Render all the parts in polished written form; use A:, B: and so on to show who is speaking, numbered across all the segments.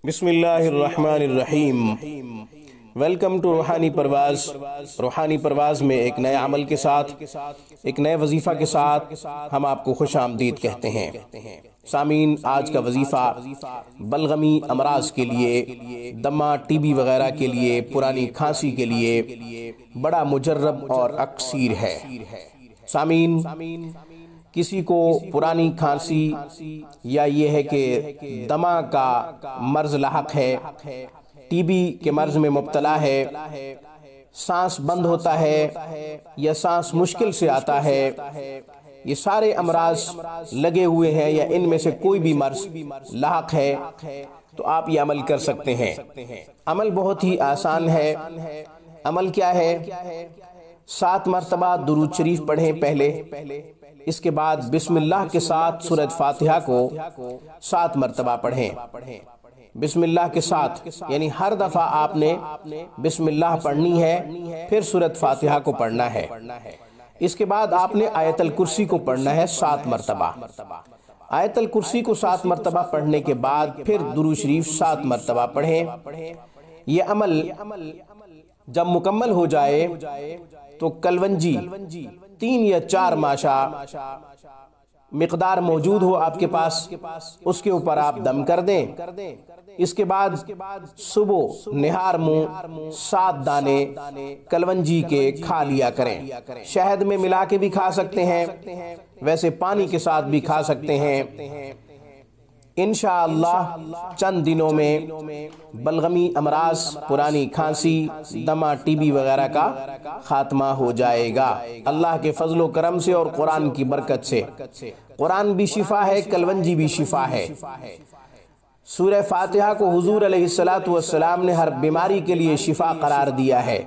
A: بسم اللہ الرحمن الرحیم۔ ویلکم ٹو روحانی پرواز۔ روحانی پرواز میں ایک نئے عمل کے ساتھ، ایک نئے وظیفہ کے ساتھ ہم آپ کو خوش آمدید کہتے ہیں۔ سامعین، آج کا وظیفہ بلغمی امراض کے لیے، دمہ، ٹی بی وغیرہ کے لیے، پرانی کھانسی کے لیے بڑا مجرب اور اکثیر ہے۔ سامعین، کسی کو پرانی کھانسی یا یہ ہے کہ دمہ کا مرض لاحق ہے، ٹی بی کے مرض میں مبتلا ہے، سانس بند ہوتا ہے یا سانس مشکل سے آتا ہے، یہ سارے امراض لگے ہوئے ہیں یا ان میں سے کوئی بھی مرض لاحق ہے تو آپ یہ عمل کر سکتے ہیں۔ عمل بہت ہی آسان ہے۔ عمل کیا ہے؟ 7 مرتبہ درود شریف پڑھیں پہلے، اس کے بعد بسم اللہ کے ساتھ سورۃ فاتحہ کو 7 مرتبہ پڑھیں۔ بسم اللہ کے ساتھ یعنی ہر دفعہ آپ نے بسم اللہ پڑھنی ہے، پھر سورۃ فاتحہ کو پڑھنا ہے۔ اس کے بعد آپ نے آیت الکرسی کو پڑھنا ہے 7 مرتبہ۔ آیت الکرسی کو 7 مرتبہ پڑھنے کے بعد پھر درود شریف 7 مرتبہ پڑھیں۔ یہ عمل جب مکمل ہو جائے تو کلونجی 3 یا 4 ماشا مقدار موجود ہو آپ کے پاس، اس کے اوپر آپ دم کر دیں۔ اس کے بعد صبح نہار منہ 7 دانے کلونجی کے کھا لیا کریں۔ شہد میں ملا کے بھی کھا سکتے ہیں، ویسے پانی کے ساتھ بھی کھا سکتے ہیں۔ انشاءاللہ چند دنوں میں بلغمی امراض، پرانی کھانسی، دمہ، ٹی بی وغیرہ کا خاتمہ ہو جائے گا اللہ کے فضل و کرم سے اور قرآن کی برکت سے۔ قرآن بھی شفا ہے، کلونجی بھی شفا ہے۔ سورہ فاتحہ کو حضور علیہ السلام نے ہر بیماری کے لیے شفا قرار دیا ہے۔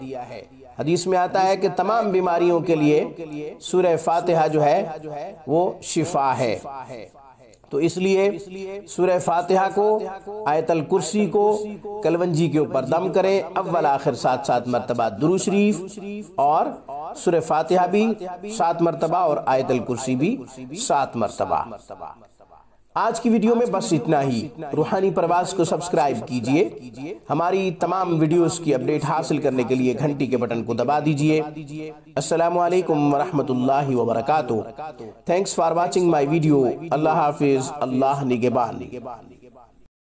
A: حدیث میں آتا ہے کہ تمام بیماریوں کے لیے سورہ فاتحہ جو ہے وہ شفا ہے۔ تو اس لیے سورہ فاتحہ کو، آیت الکرسی کو کلونجی کے اوپر دم کریں، اول آخر 7 مرتبہ درود شریف، اور سورہ فاتحہ بھی 7 مرتبہ اور آیت الکرسی بھی 7 مرتبہ۔ آج کی ویڈیو میں بس اتنا ہی۔ روحانی پرواز کو سبسکرائب کیجئے، ہماری تمام ویڈیوز کی اپڈیٹ حاصل کرنے کے لیے گھنٹی کے بٹن کو دبا دیجئے۔ السلام علیکم ورحمۃ اللہ وبرکاتہ۔ Thanks for watching my video. Allah حافظ، اللہ نگہبان۔